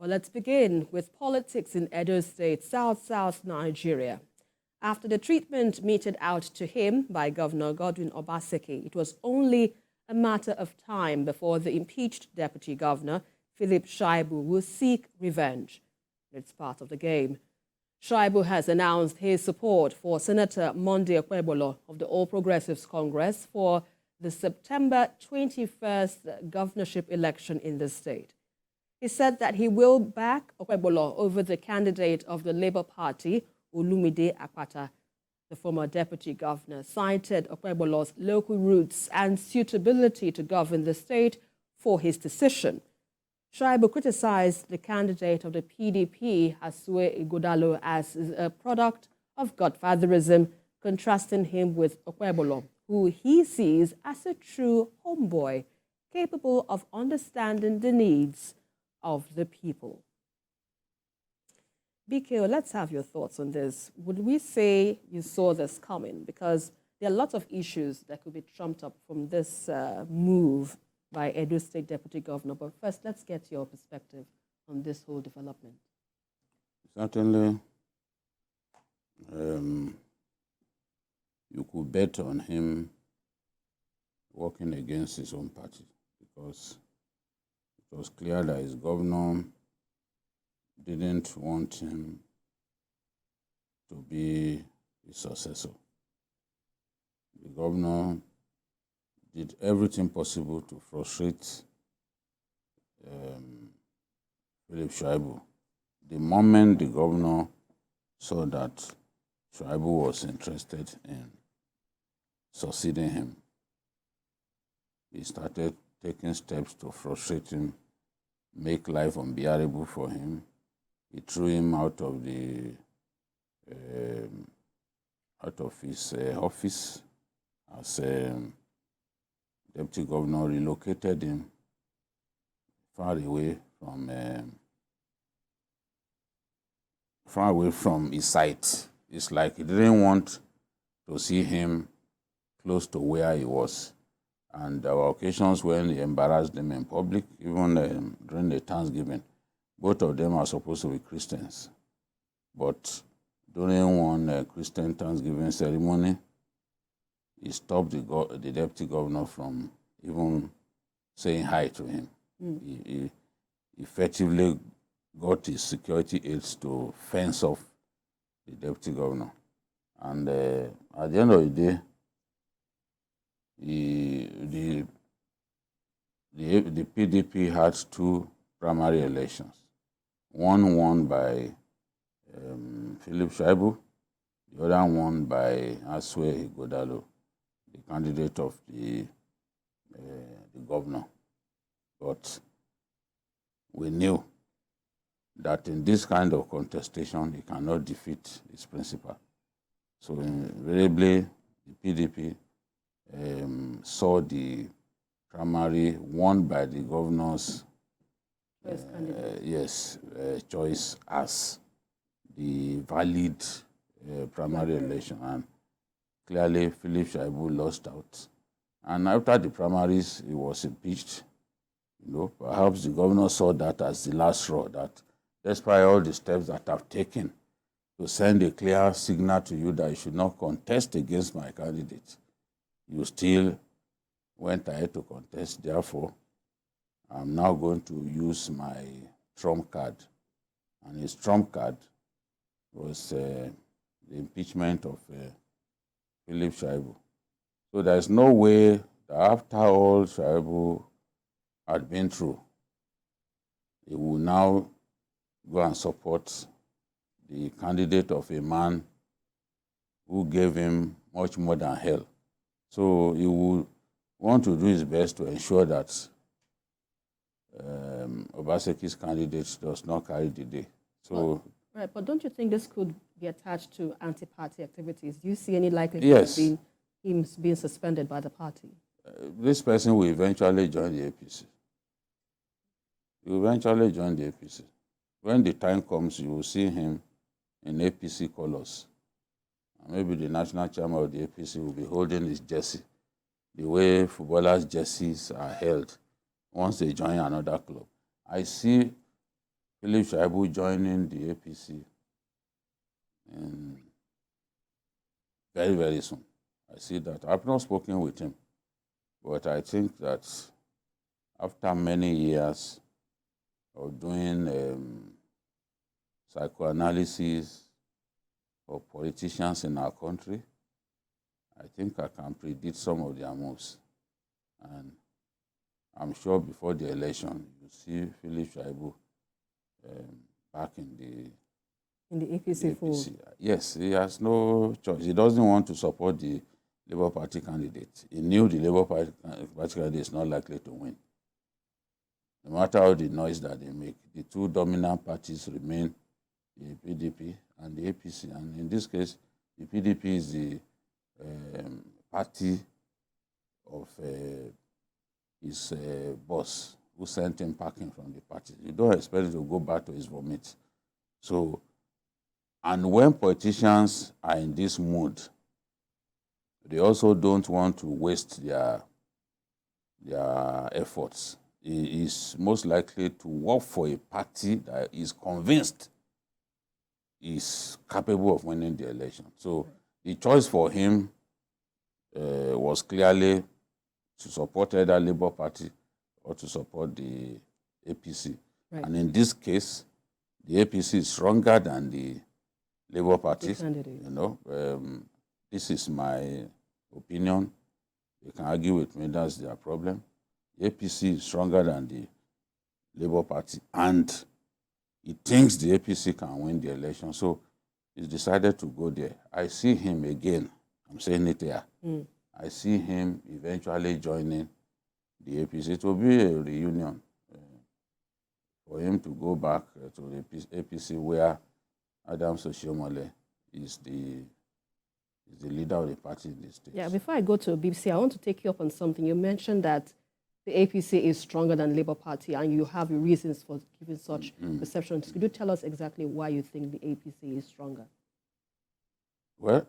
Well, let's begin with politics in Edo State, South Nigeria. After the treatment meted out to him by Governor Godwin Obaseki, it was only a matter of time before the impeached deputy governor, Philip Shaibu, will seek revenge. It's part of the game. Shuaibu has announced his support for Senator Monday Okpebholo of the All Progressives Congress for the September 21st governorship election in the state. He said that he will back Okpebholo over the candidate of the Labour Party, Olumide Akpata. The former deputy governor cited Okpebholo's local roots and suitability to govern the state for his decision. Shaibu criticized the candidate of the PDP, Asue Ighodalo, as a product of Godfatherism, contrasting him with Okpebholo, who he sees as a true homeboy, capable of understanding the needs of the people. BKO, let's have your thoughts on this. Would we say you saw this coming? Because there are lots of issues that could be trumped up from this move by Edo State Deputy Governor. But first, let's get your perspective on this whole development. Certainly, you could bet on him working against his own party, because it was clear that his governor didn't want him to be his successor. The governor did everything possible to frustrate Philip Shaibu. The moment the governor saw that Shuaibu was interested in succeeding him, he started taking steps to frustrate him, make life unbearable for him. He threw him out of the his office as deputy governor, relocated him far away from his site. It's like he didn't want to see him close to where he was. And there were occasions when he embarrassed them in public, even during the Thanksgiving. Both of them are supposed to be Christians. But during one Christian Thanksgiving ceremony, he stopped the deputy governor from even saying hi to him. He effectively got his security aides to fence off the deputy governor. And at the end of the day, the PDP had two primary elections. One won by Philip Shaibu, the other one by Asue Ighodalo, the candidate of the governor. But we knew that in this kind of contestation, he cannot defeat his principal. So invariably, the PDP saw the primary won by the governor's choice as the valid primary election. And clearly, Philip Shaibu lost out. And after the primaries, he was impeached. Perhaps the governor saw that as the last straw, that despite all the steps that I've taken to send a clear signal to you that you should not contest against my candidate, you still went ahead to contest. Therefore, I'm now going to use my trump card. And his trump card was the impeachment of Philip Shaibu. So there's no way that after all Shaibu had been through, he will now go and support the candidate of a man who gave him much more than hell. So he would want to do his best to ensure that Obaseki's candidate does not carry the day. So, right, but don't you think this could be attached to anti-party activities? Do you see any likelihood of him being suspended by the party? This person will eventually join the APC. He will eventually join the APC. When the time comes, you will see him in APC colors. And maybe the national chairman of the APC will be holding his jersey, the way footballers' jerseys are held once they join another club. I see Philip Shaibu joining the APC and very, very soon. I see that. I've not spoken with him, but I think that after many years of doing psychoanalysis of politicians in our country, I think I can predict some of their moves. And I'm sure before the election, you see Philip Shaibu back in the APC fold. Yes, he has no choice. He doesn't want to support the Labour Party candidate. He knew the Labour Party candidate is not likely to win. No matter how the noise that they make, the two dominant parties remain the PDP and the APC. And in this case, the PDP is the party of his boss, who sent him packing from the party. You don't expect him to go back to his vomit. So, and when politicians are in this mood, they also don't want to waste their efforts. He is most likely to work for a party that is convinced is capable of winning the election. So the choice for him was clearly to support either Labour Party or to support the APC. Right. And in this case, the APC is stronger than the Labour Party. You know, this is my opinion. They can argue with me, that's their problem. The APC is stronger than the Labour Party, and he thinks the APC can win the election, so he's decided to go there. I see him again, I'm saying it here, I see him eventually joining the APC. It will be a reunion for him to go back to the APC where Adams Oshiomhole is the leader of the party in this state. Yeah, before I go to BBC, I want to take you up on something. You mentioned that the APC is stronger than Labour Party, and you have reasons for giving such perceptions. Could you tell us exactly why you think the APC is stronger? Well,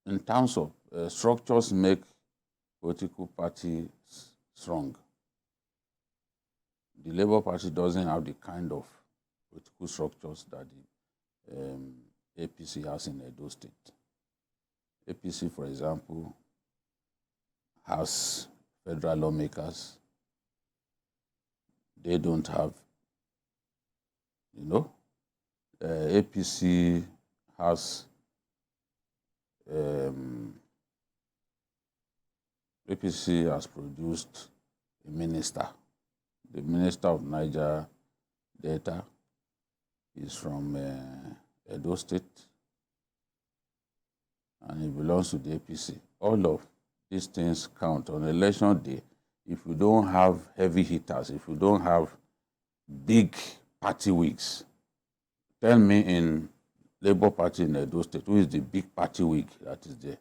in terms of structures make political parties strong. The Labour Party doesn't have the kind of political structures that the APC has in Edo State. APC, for example, has federal lawmakers. They don't have, APC has APC has produced a minister. The minister of Niger Delta is from Edo State, and he belongs to the APC. All of these things count. On election day, if you don't have heavy hitters, if you don't have big party wigs, tell me in Labour Party in Edo State, who is the big party wig that is there?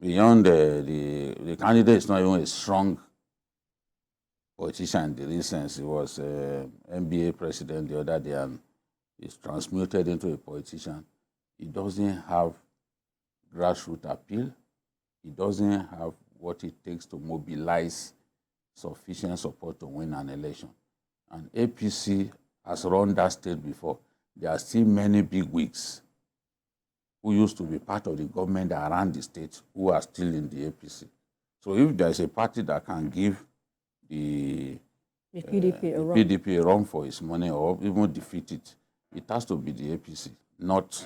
Beyond the candidate is not even a strong politician in the real sense. He was NBA president the other day and is transmuted into a politician. He doesn't have grassroots appeal. He doesn't have what it takes to mobilize sufficient support to win an election. And APC has run that state before. There are still many big wigs who used to be part of the government that ran the state who are still in the APC. So if there's a party that can give the PDP a run for its money or even defeat it, it has to be the APC, not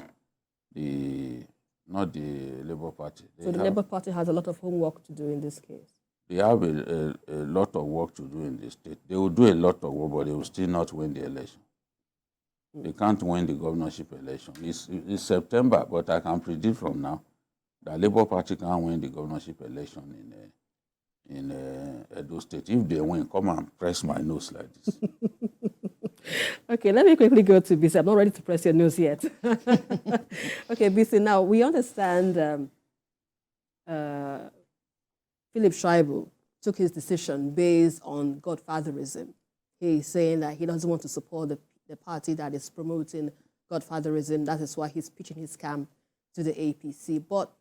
the Labour Party. So the Labour Party has a lot of homework to do in this case. They have a lot of work to do in the state. They will do a lot of work, but they will still not win the election. They can't win the governorship election. It's September, but I can predict from now that Labour Party can win the governorship election in Edo State. If they win, come and press my nose like this. Okay, let me quickly go to BC. I'm not ready to press your nose yet. Okay, BC, now we understand Philip Shaibu took his decision based on Godfatherism. He's saying that he doesn't want to support the party that is promoting Godfatherism. That is why he's pitching his camp to the APC. But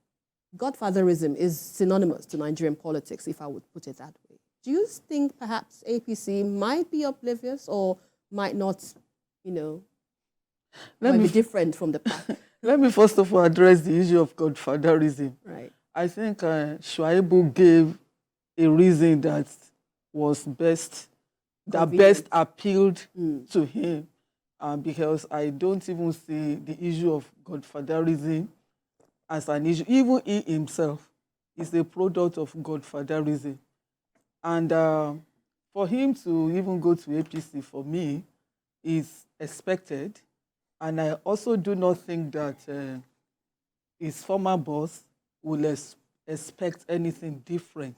Godfatherism is synonymous to Nigerian politics, if I would put it that way. Do you think perhaps APC might be oblivious or might not, might be different from the past. Let me first of all address the issue of Godfatherism. Right. I think Shuaibu gave a reason that was best appealed to him, because I don't even see the issue of Godfatherism as an issue. Even he himself is a product of Godfatherism. And for him to even go to APC, for me, is expected. And I also do not think that his former boss will expect anything different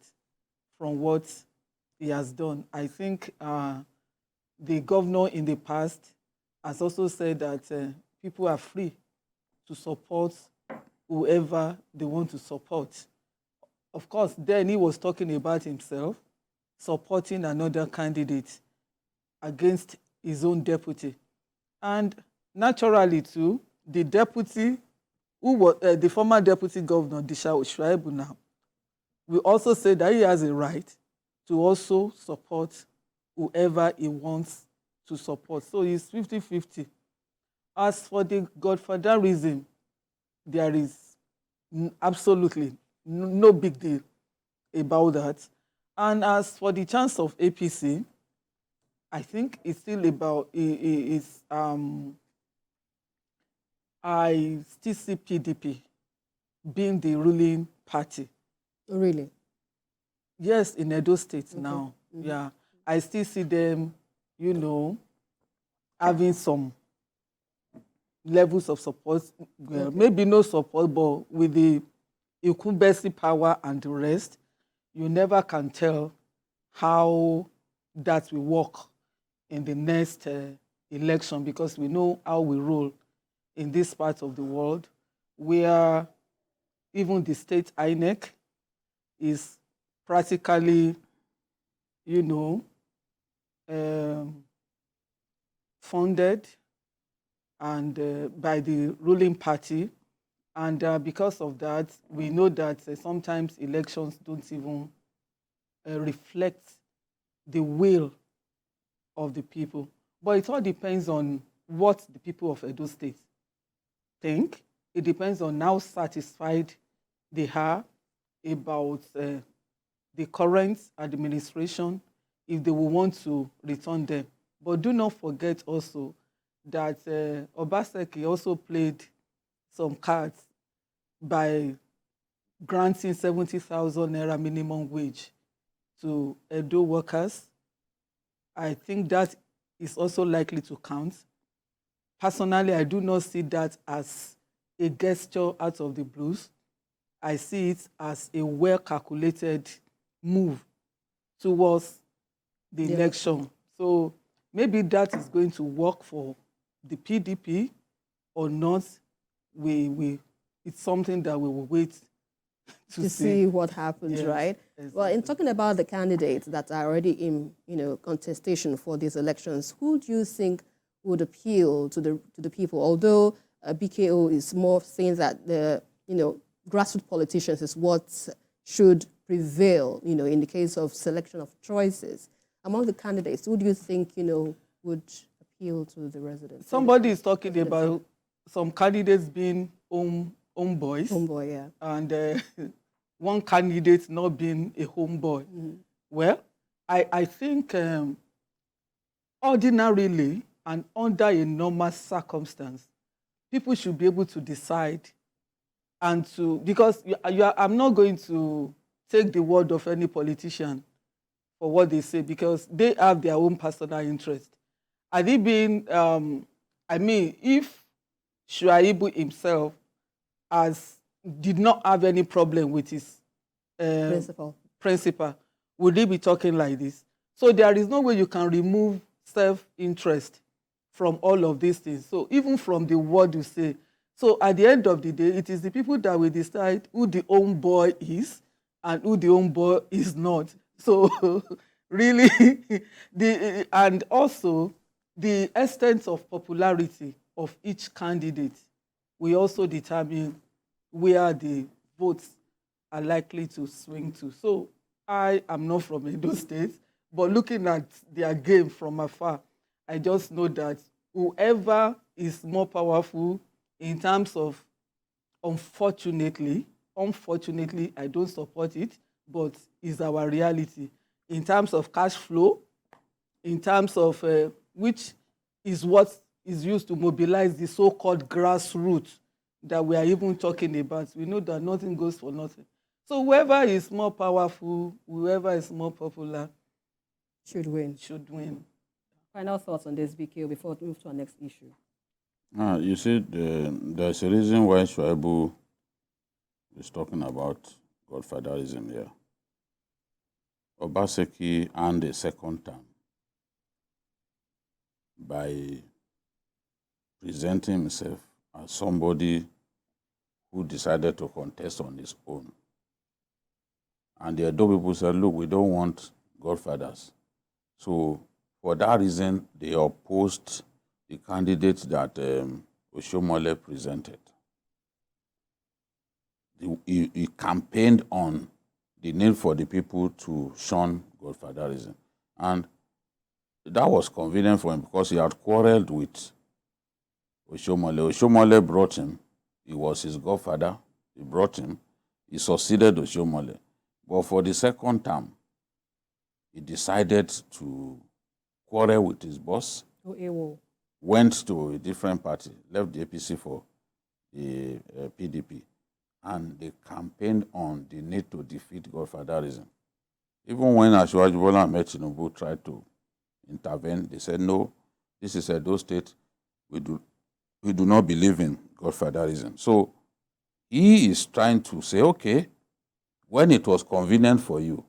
from what he has done. I think the governor in the past has also said that people are free to support whoever they want to support. Of course, then he was talking about himself supporting another candidate against his own deputy. And naturally, too, the deputy, who was the former deputy governor, Shuaibu now, we also say that he has a right to also support whoever he wants to support. So he's 50-50. As for the Godfatherism, there is absolutely no big deal about that. And as for the chance of APC, I think it's still about, I still see PDP being the ruling party. Really? Yes, in Edo State now. Yeah, I still see them, having some levels of support. Well, maybe no support, but with the incumbency power and the rest, you never can tell how that will work in the next election, because we know how we roll in this part of the world, where even the state INEC is practically, funded and by the ruling party. And because of that, we know that sometimes elections don't even reflect the will of the people. But it all depends on what the people of Edo State think. It depends on how satisfied they are about the current administration, if they will want to return them. But do not forget also that Obaseki also played some cards by granting 70,000 naira minimum wage to Edo workers. I think that is also likely to count. Personally, I do not see that as a gesture out of the blues. I see it as a well-calculated move towards the election. So maybe that is going to work for the PDP or not. It's something that we will wait to see what happens, yes, right? Exactly. Well, in talking about the candidates that are already in, contestation for these elections, who do you think would appeal to the people? Although BKO is more saying that the, grassroots politicians is what should prevail, in the case of selection of choices. Among the candidates, who do you think, would appeal to the residents? Somebody is talking about some candidates being homeboys. Homeboy, yeah. And one candidate not being a homeboy. Well, I think ordinarily and under a normal circumstance, people should be able to decide and to, because I'm not going to take the word of any politician for what they say, because they have their own personal interest. Had it been, if Shuaibu himself did not have any problem with his principal, would he be talking like this? So there is no way you can remove self-interest from all of these things. So even from the word you say, so at the end of the day, it is the people that will decide who the homeboy is and who the homeboy is not. So really, and also the extent of popularity of each candidate will also determine where the votes are likely to swing to. So I am not from Edo State, but looking at their game from afar, I just know that whoever is more powerful in terms of, unfortunately, I don't support it, but it's our reality. In terms of cash flow, in terms of which is what is used to mobilize the so-called grassroots that we are even talking about. We know that nothing goes for nothing. So whoever is more powerful, whoever is more popular, should win. Final thoughts on this, BK, before we move to our next issue. You see, there's a reason why Shuaibu is talking about Godfatherism here. Obaseki earned a second term by presenting himself as somebody who decided to contest on his own. And the Edo people said, look, we don't want godfathers. So for that reason, they opposed the candidate that Oshiomhole presented. He campaigned on the need for the people to shun Godfatherism. And that was convenient for him because he had quarreled with Oshiomhole. Oshiomhole brought him. He was his godfather. He brought him. He succeeded Oshiomhole. But for the second term, he decided to quarrel with his boss, went to a different party, left the APC for the PDP, and they campaigned on the need to defeat Godfatherism. Even when Asue Ighodalo and Tinubu tried to intervene, they said, no, this is Edo State. We do not believe in Godfatherism. So he is trying to say, okay, when it was convenient for you,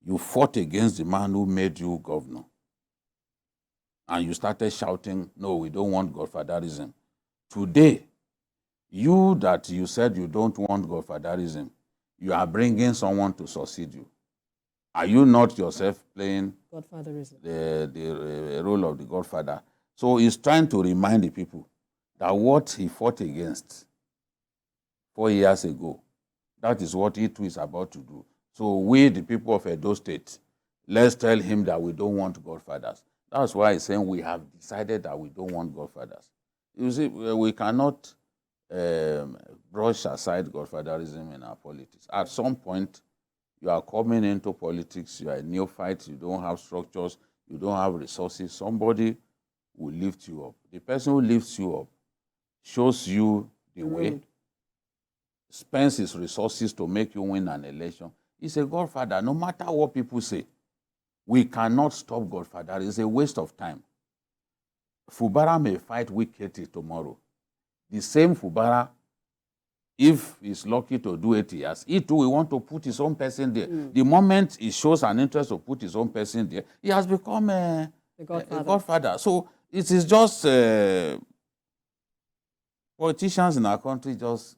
you fought against the man who made you governor. And you started shouting, no, we don't want Godfatherism. Today, you that you said you don't want Godfatherism, you are bringing someone to succeed you. Are you not yourself playing the role of the Godfather? So he's trying to remind the people that what he fought against 4 years ago, that is what he too is about to do. So we, the people of Edo State, let's tell him that we don't want godfathers. That's why he's saying we have decided that we don't want godfathers. You see, we cannot brush aside godfatherism in our politics. At some point, you are coming into politics, you are a neophyte, you don't have structures, you don't have resources. Somebody will lift you up. The person who lifts you up shows you the way, spends his resources to make you win an election. He's a godfather, no matter what people say. We cannot stop Godfather. It's a waste of time. Fubara may fight Wiketi tomorrow. The same Fubara, if he's lucky to do 8 years, he too will want to put his own person there. The moment he shows an interest to put his own person there, he has become a godfather. So it is just politicians in our country just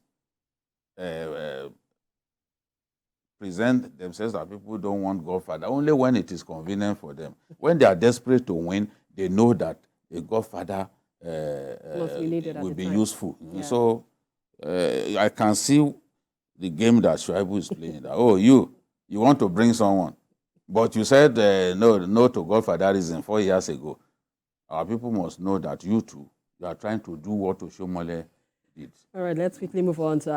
present themselves that people don't want godfather only when it is convenient for them. When they are desperate to win, they know that a godfather will be useful. Yeah. So I can see the game that Shuaibu is playing. That, oh, you want to bring someone, but you said no to Godfatherism 4 years ago. Our people must know that you too, you are trying to do what Oshiomhole did. All right, let's quickly move on to